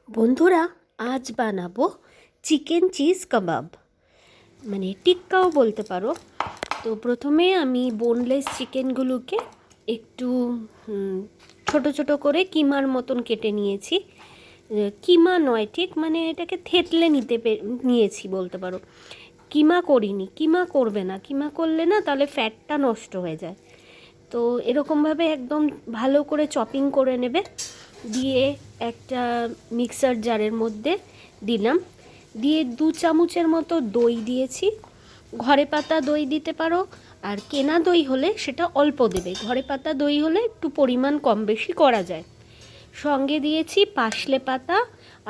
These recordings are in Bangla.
বন্ধুরা, আজ বানাবো চিকেন চিজ কাবাব, মানে টিক্কাও বলতে পারো। তো প্রথমে আমি বোনলেস চিকেনগুলোকে একটু ছোট ছোট করে কিমার মতন কেটে নিয়েছি। কিমা নয় ঠিক, মানে এটাকে থেতলে নিয়েছি বলতে পারো। কিমা করিনি, কিমা করবে না, কিমা করলে না তাহলে ফ্যাটটা নষ্ট হয়ে যায়। তো এরকমভাবে একদম ভালো করে চপিং করে নেবে। দিয়ে একটা মিক্সার জারের মধ্যে দিলাম, দিয়ে 2 চামচের মতো দই দিয়েছি। ঘরে পাতা দই দিতে পারো, আর কেনা দই হলে সেটা অল্প দেবে। ঘরে পাতা দই হলে একটু পরিমাণ কম বেশি করা যায়। সঙ্গে দিয়েছি পাশলে পাতা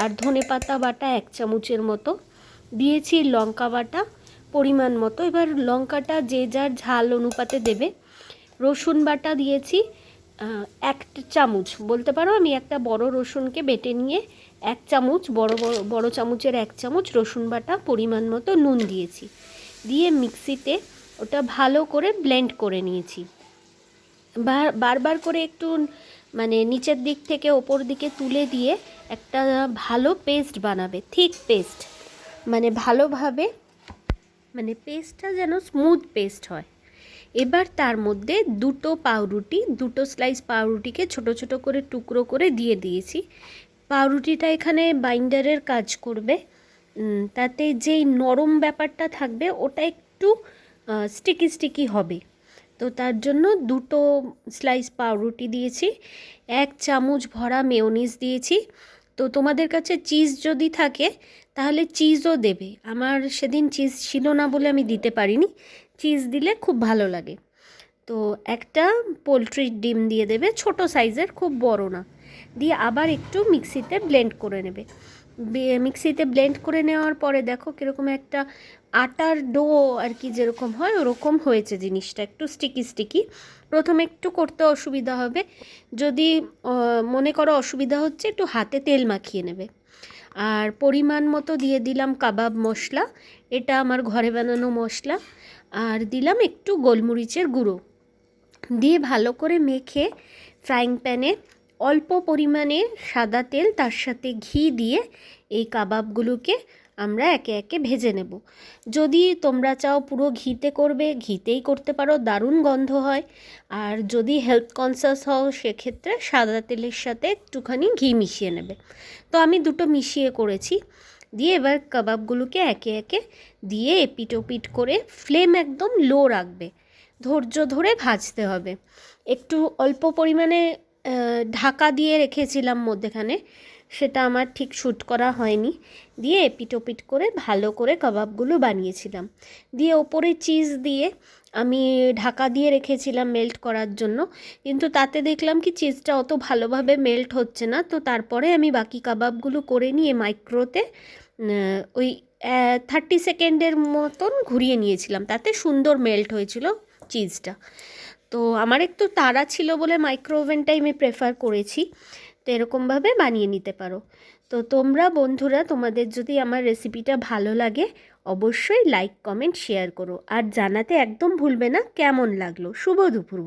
আর ধনে পাতা বাটা 1 চামচের মতো, দিয়েছি লঙ্কা বাটা পরিমাণ মতো। এবার লঙ্কাটা যে যার ঝাল অনুপাতে দেবে। রসুন বাটা দিয়েছি 1 চামচ বলতে পারো। আমি একটা বড় রসুনকে বেটে নিয়ে 1 চামচ, বড় চামচের 1 চামচ রসুন বাটা, পরিমাণ মতো নুন দিয়েছি। দিয়ে মিক্সিতে ওটা ভালো করে ব্লেন্ড করে নিয়েছি। বারবার করে একটু মানে নিচের দিক থেকে ওপর দিকে তুলে দিয়ে একটা ভালো পেস্ট বানাবে, থিক পেস্ট, মানে ভালোভাবে, মানে পেস্টটা যেন স্মুথ পেস্ট হয়। এবার তার মধ্যে 2 স্লাইস পাউরুটিকে ছোট ছোট করে টুকরো করে দিয়ে দিয়েছি। পাউরুটিটা এখানে বাইন্ডারের কাজ করবে, তাতে যেই নরম ব্যাপারটা থাকবে ওটা একটু স্টিকি স্টিকি হবে। তো তার জন্য 2 স্লাইস পাউরুটি দিয়েছি, 1 চামচ ভরা মেয়োনিজ দিয়েছি। তো তোমাদের কাছে চিজ যদি থাকে তাহলে চিজও দেবে। আমার সেদিন চিজ ছিল না বলে আমি দিতে পারিনি, চিজ দিলে খুব ভালো লাগে। তো একটা পোলট্রির ডিম দিয়ে দেবে, ছোট সাইজের, খুব বড় না। দিয়ে আবার একটু মিক্সিতে ব্লেন্ড করে নেবে। মিক্সিতে ব্লেন্ড করে নেওয়ার পরে দেখো কীরকম একটা আটার ডো আর কি যেরকম হয় ওরকম হয়েছে জিনিসটা, একটু স্টিকি স্টিকি। প্রথমে একটু করতে অসুবিধা হবে, যদি মনে করো অসুবিধা হচ্ছে একটু হাতে তেল মাখিয়ে নেবে। আর পরিমাণ মতো দিয়ে দিলাম কাবাব মশলা, এটা আমার ঘরে বানানো মশলা। আর দিলাম একটু গোলমরিচের গুঁড়ো, দিয়ে ভালো করে মেখে ফ্রাইং প্যানে অল্প পরিমাণে সাদা তেল তার সাথে ঘি দিয়ে এই কাবাবগুলোকে আমরা একে একে ভেজে নেব। যদি তোমরা চাও পুরো ঘিতে করবে, ঘিতেই করতে পারো, দারুণ গন্ধ হয়। আর যদি হেলথ কনসিয়াস হও সেক্ষেত্রে সাদা তেলের সাথে একটুখানি ঘি মিশিয়ে নেবে। তো আমি দুটো মিশিয়ে করেছি। দিয়ে এবার কাবাবগুলোকে একে একে দিয়ে এপিট ওপিট করে ফ্লেম একদম লো রাখবে, ধৈর্য ধরে ভাজতে হবে। একটু অল্প পরিমাণে ঢাকা দিয়ে রেখেছিলাম মধ্যেখানে, সেটা আমার ঠিক শ্যুট করা হয়নি। দিয়ে এপিট ওপিট করে ভালো করে কাবাবগুলো বানিয়েছিলাম। দিয়ে ওপরে চিজ দিয়ে আমি ঢাকা দিয়ে রেখেছিলাম মেল্ট করার জন্য, কিন্তু তাতে দেখলাম কি চিজটা অত ভালোভাবে মেল্ট হচ্ছে না। তো তারপরে আমি বাকি কাবাবগুলো করে নিয়ে মাইক্রোতে ওই 30 সেকেন্ডের মতন ঘুরিয়ে নিয়েছিলাম, তাতে সুন্দর মেল্ট হয়েছিল চিজটা। তো আমার একটু তাড়া ছিল বলে মাইক্রো ওভেনটাই আমি প্রেফার করেছি। তো এরকমভাবে বানিয়ে নিতে পারো। তো তোমরা বন্ধুরা, তোমাদের যদি আমার রেসিপিটা ভালো লাগে অবশ্যই লাইক কমেন্ট শেয়ার করো, আর জানাতে একদম ভুলবে না কেমন লাগলো। শুভ দুপুর।